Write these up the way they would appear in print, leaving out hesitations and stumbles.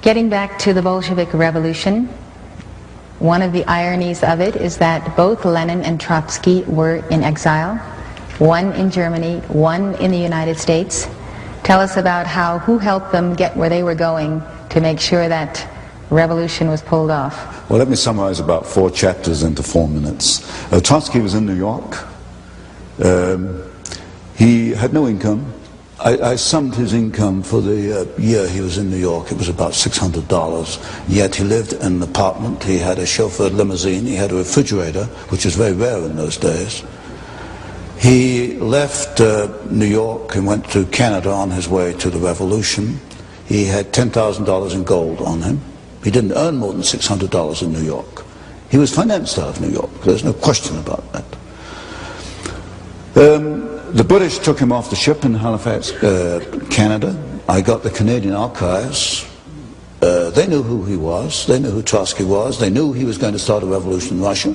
Getting back to the Bolshevik Revolution, one of the ironies of it is that both Lenin and Trotsky were in exile, one in Germany, one in the United States. Tell us about who helped them get where they were going to make sure that revolution was pulled off. Well, let me summarize about 4 chapters into 4 minutes. Trotsky was in New York. He had no income. I summed his income for the year he was in New York. It was about $600. Yet he lived in an apartment. He had a chauffeured limousine. He had a refrigerator, which was very rare in those days. He left New York and went to Canada on his way to the revolution. He had $10,000 in gold on him. He didn't earn more than $600 in New York. He was financed out of New York. There's no question about that. The British took him off the ship in Halifax, Canada. I got the Canadian archives. They knew who he was. They knew who Trotsky was. They knew he was going to start a revolution in Russia.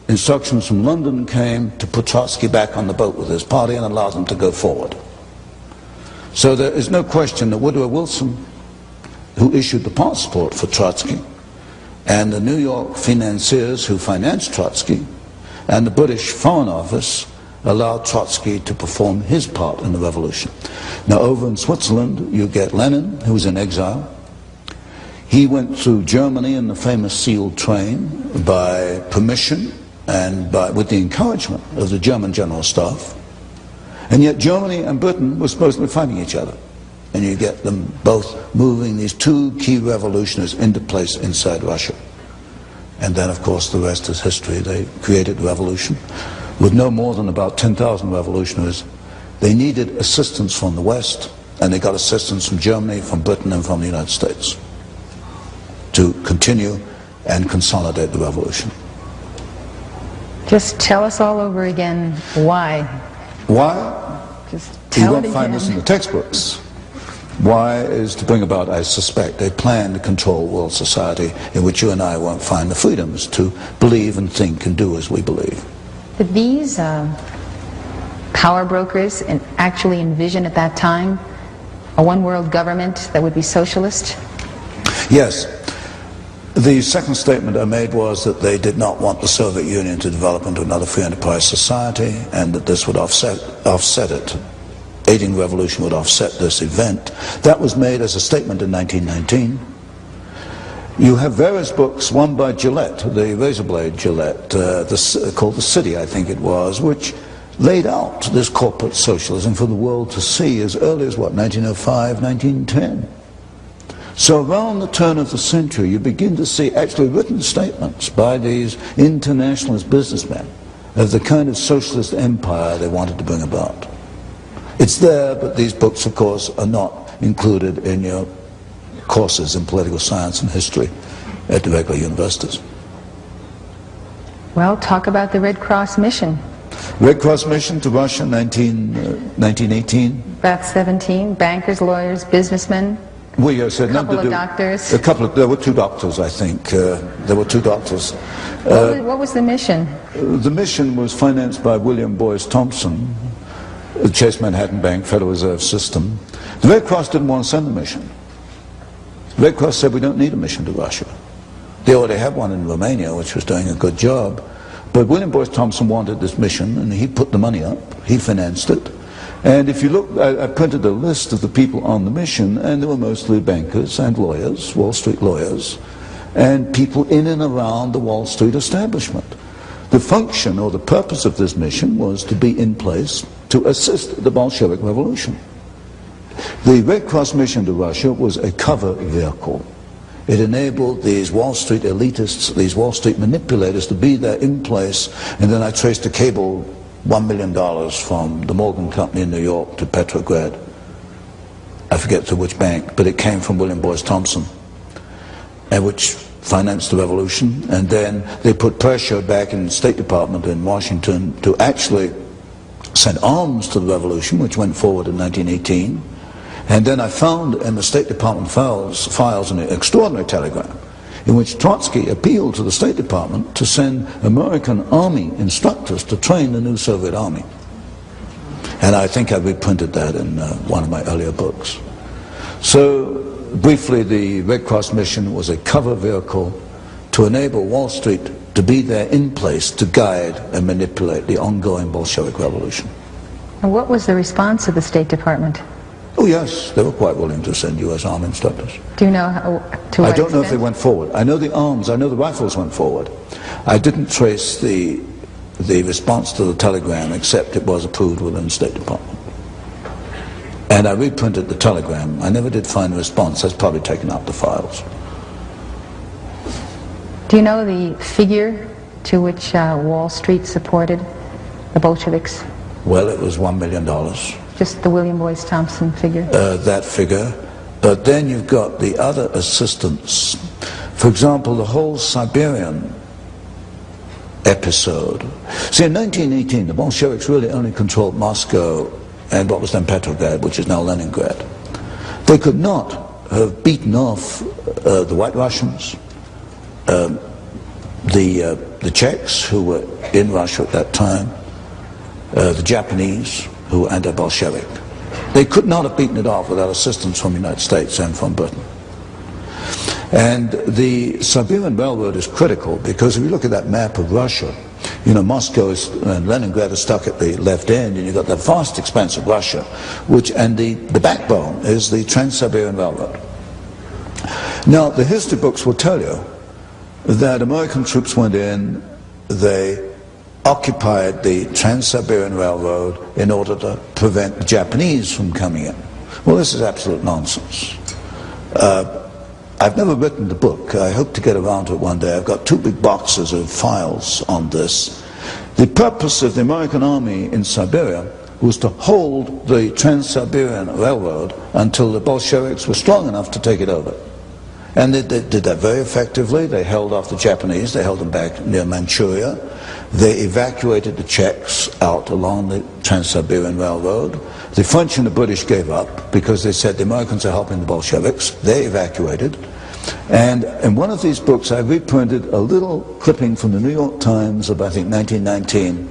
Instructions from London came to put Trotsky back on the boat with his party and allow them to go forward. So there is no question that Woodrow Wilson, who issued the passport for Trotsky, and the New York financiers who financed Trotsky, and the British Foreign Office allowed Trotsky to perform his part in the revolution. Now over in Switzerland you get Lenin, who was in exile. He went through Germany in the famous sealed train by permission and with the encouragement of the German General Staff. And yet Germany and Britain were supposed to be fighting each other. And you get them both moving these 2 key revolutionaries into place inside Russia. And then of course the rest is history. They created the revolution with no more than about 10,000 revolutionaries. They needed assistance from the West, and they got assistance from Germany, from Britain, and from the United States to continue and consolidate the revolution. Just tell us all over again why. Why? Just tell it again. You won't find this in the textbooks. Why is to bring about, I suspect, a plan to control world society in which you and I won't find the freedoms to believe and think and do as we believe. Did these power brokers actually envision at that time a one-world government that would be socialist? Yes. The second statement I made was that they did not want the Soviet Union to develop into another free enterprise society, and that this would offset it. Aiding the revolution would offset this event. That was made as a statement in 1919. You have various books, one by Gillette, the razor blade Gillette, called The City, I think it was, which laid out this corporate socialism for the world to see as early as, what, 1905, 1910. So around the turn of the century, you begin to see actually written statements by these internationalist businessmen of the kind of socialist empire they wanted to bring about. It's there, but these books, of course, are not included in your courses in political science and history at the regular universities. Well, talk about the Red Cross mission. Red Cross mission to Russia, 1918. About 17, bankers, lawyers, businessmen. We said a couple of doctors. There were 2 doctors, I think. There were 2 doctors. What was the mission? The mission was financed by William Boyce Thompson, the Chase Manhattan Bank, Federal Reserve System. The Red Cross didn't want to send a mission. The Red Cross said we don't need a mission to Russia. They already had one in Romania, which was doing a good job. But William Boyce Thompson wanted this mission, and he put the money up. He financed it. And if you look, I printed a list of the people on the mission, and they were mostly bankers and lawyers, Wall Street lawyers, and people in and around the Wall Street establishment. The function or the purpose of this mission was to be in place to assist the Bolshevik Revolution. The Red Cross mission to Russia was a cover vehicle. It enabled these Wall Street elitists, these Wall Street manipulators to be there in place, and then I traced a cable $1 million from the Morgan Company in New York to Petrograd. I forget to which bank, but it came from William Boyce Thompson, and which financed the revolution. And then they put pressure back in the State Department in Washington to actually send arms to the revolution, which went forward in 1918. And then I found in the State Department files an extraordinary telegram in which Trotsky appealed to the State Department to send American Army instructors to train the new Soviet Army. And I think I reprinted that in one of my earlier books. So briefly, the Red Cross mission was a cover vehicle to enable Wall Street to be there in place to guide and manipulate the ongoing Bolshevik revolution. And what was the response of the State Department? Oh yes, they were quite willing to send U.S. Army instructors. Do you know to what I don't know if they extent? went forward. I know the arms, I know the rifles went forward. I didn't trace the response to the telegram, except it was approved within the State Department. And I reprinted the telegram. I never did find a response. That's probably taken out the files. Do you know the figure to which Wall Street supported the Bolsheviks? Well, it was $1 million. Just the William Boyce Thompson figure? That figure. But then you've got the other assistants. For example, the whole Siberian episode. See, in 1918, the Bolsheviks really only controlled Moscow and what was then Petrograd, which is now Leningrad. They could not have beaten off the White Russians, the Czechs, who were in Russia at that time, the Japanese, who were anti-Bolshevik. They could not have beaten it off without assistance from the United States and from Britain. And the Siberian Railroad is critical because if you look at that map of Russia, you know, Moscow and Leningrad are stuck at the left end, and you've got that vast expanse of Russia, and the backbone is the Trans-Siberian Railroad. Now, the history books will tell you that American troops went in, they occupied the Trans-Siberian Railroad in order to prevent the Japanese from coming in. Well, this is absolute nonsense. I've never written the book. I hope to get around to it one day. I've got 2 big boxes of files on this. The purpose of the American army in Siberia was to hold the Trans-Siberian Railroad until the Bolsheviks were strong enough to take it over. And they did that very effectively. They held off the Japanese. They held them back near Manchuria. They evacuated the Czechs out along the Trans-Siberian Railroad. The French and the British gave up because they said the Americans are helping the Bolsheviks. They evacuated. And in one of these books I reprinted a little clipping from the New York Times of, I think, 1919.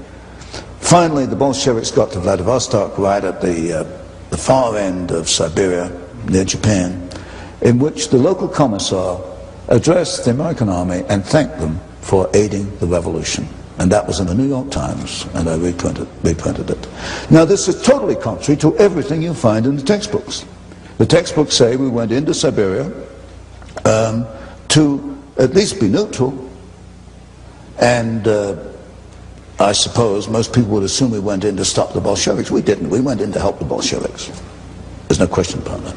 Finally the Bolsheviks got to Vladivostok, right at the far end of Siberia, near Japan, in which the local commissar addressed the American army and thanked them for aiding the revolution. And that was in the New York Times, and I reprinted it. Now this is totally contrary to everything you find in the textbooks. The textbooks say we went into Siberia to at least be neutral, and I suppose most people would assume we went in to stop the Bolsheviks. We didn't. We went in to help the Bolsheviks. There's no question about that.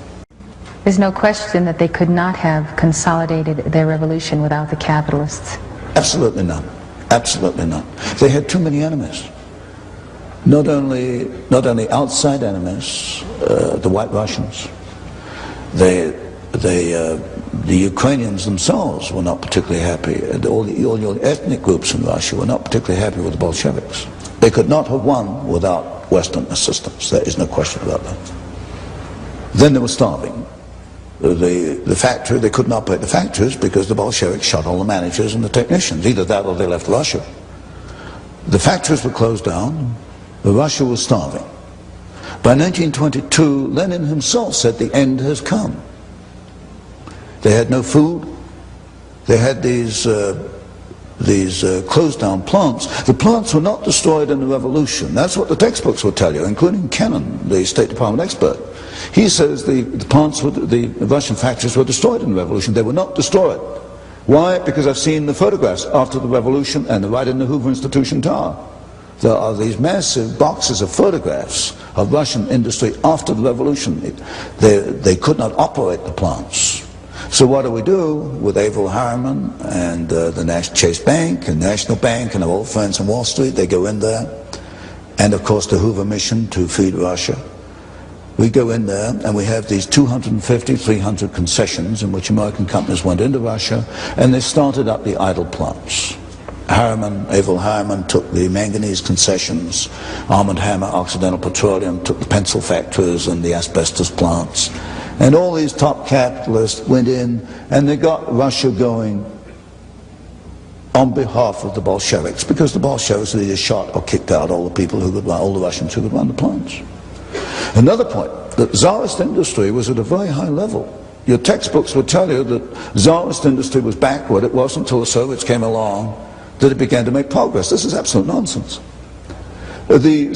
There's no question that they could not have consolidated their revolution without the capitalists. Absolutely none. Absolutely not. They had too many enemies. Not only outside enemies, the White Russians. The Ukrainians themselves were not particularly happy. All your ethnic groups in Russia were not particularly happy with the Bolsheviks. They could not have won without Western assistance. There is no question about that. Then they were starving. The factory, they couldn't operate the factories because the Bolsheviks shot all the managers and the technicians. Either that or they left Russia. The factories were closed down. Russia was starving. By 1922, Lenin himself said the end has come. They had no food. They had these closed down plants. The plants were not destroyed in the revolution. That's what the textbooks will tell you, including Kennan, the State Department expert. He says the Russian factories were destroyed in the revolution. They were not destroyed. Why? Because I've seen the photographs after the revolution and right in the Hoover Institution Tower. There are these massive boxes of photographs of Russian industry after the revolution. They could not operate the plants. So what do we do with Averell Harriman and the Chase Bank and National Bank and our old friends on Wall Street? They go in there, and of course the Hoover mission to feed Russia. We go in there and we have these 250, 300 concessions in which American companies went into Russia, and they started up the idle plants. Averell Harriman took the manganese concessions, Arm & Hammer, Occidental Petroleum took the pencil factories and the asbestos plants. And all these top capitalists went in and they got Russia going on behalf of the Bolsheviks, because the Bolsheviks had either shot or kicked out all the people who could run, all the Russians who could run the plants. Another point, the Tsarist industry was at a very high level. Your textbooks would tell you that Tsarist industry was backward. It wasn't until the Soviets came along that it began to make progress. This is absolute nonsense. The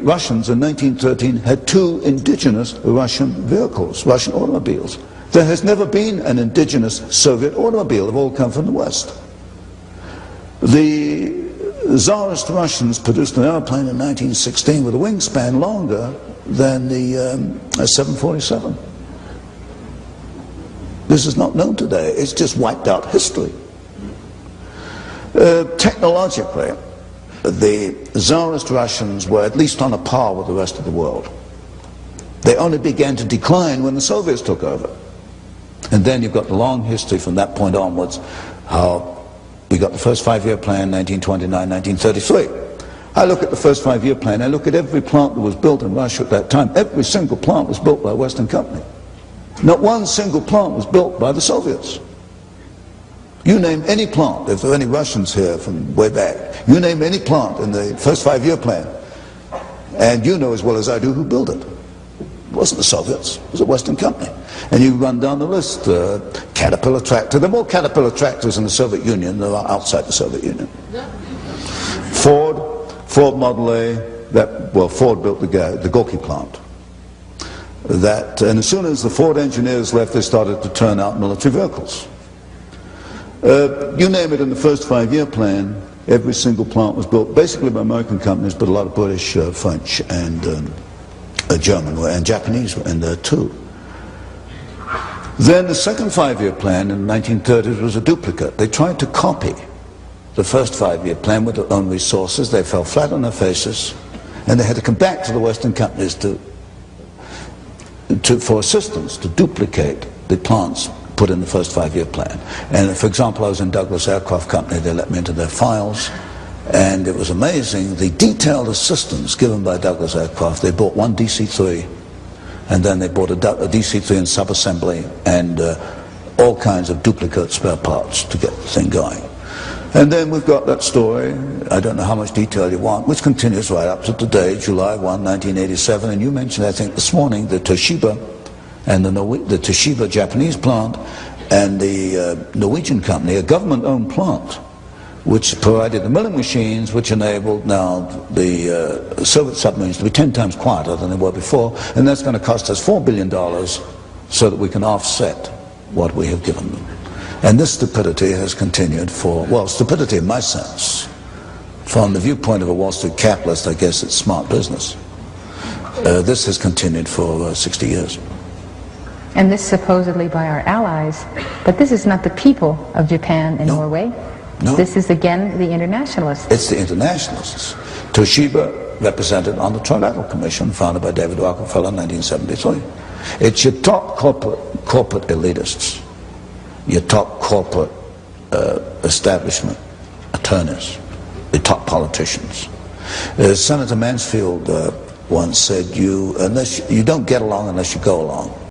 Russians in 1913 had 2 indigenous Russian vehicles, Russian automobiles. There has never been an indigenous Soviet automobile. They've all come from the West. The Tsarist Russians produced an airplane in 1916 with a wingspan longer than the 747. This is not known today. It's just wiped out history. Technologically, the Tsarist Russians were at least on a par with the rest of the world. They only began to decline when the Soviets took over. And then you've got the long history from that point onwards, how we got the first 5-year plan, 1929, 1933. I look at the first 5-year plan, I look at every plant that was built in Russia at that time. Every single plant was built by a Western company. Not one single plant was built by the Soviets. You name any plant, if there are any Russians here from way back, you name any plant in the first 5-year plan, and you know as well as I do who built it. It wasn't the Soviets, it was a Western company. And you run down the list, Caterpillar tractor. There are more Caterpillar tractors in the Soviet Union than there are outside the Soviet Union. Ford Model A, Ford built the Gorky plant. And as soon as the Ford engineers left, they started to turn out military vehicles. You name it, in the first 5-year plan, every single plant was built basically by American companies, but a lot of British, French, and German and Japanese were in there too. Then the second 5-year plan in the 1930s was a duplicate. They tried to copy the first 5-year plan with their own resources. They fell flat on their faces, and they had to come back to the Western companies for assistance to duplicate the plants put in the first 5-year plan. And for example, I was in Douglas Aircraft Company. They let me into their files, and it was amazing the detailed assistance given by Douglas Aircraft. They bought one DC-3, and then they bought a DC-3 in sub-assembly and all kinds of duplicate spare parts to get the thing going. And then we've got that story, I don't know how much detail you want, which continues right up to today, July 1, 1987, and you mentioned, I think, this morning, the Toshiba and the Toshiba Japanese plant and the Norwegian company, a government-owned plant, which provided the milling machines which enabled now the Soviet submarines to be 10 times quieter than they were before, and that's going to cost us $4 billion so that we can offset what we have given them. And this stupidity has continued stupidity in my sense. From the viewpoint of a Wall Street capitalist, I guess it's smart business. This has continued for 60 years. And this supposedly by our allies, but this is not the people of Japan and Norway. No. This is again the internationalists. It's the internationalists. Toshiba represented on the Trilateral Commission founded by David Rockefeller in 1973. It's your top corporate elitists, your top corporate establishment attorneys, the top politicians. Senator Mansfield once said, you don't get along unless you go along.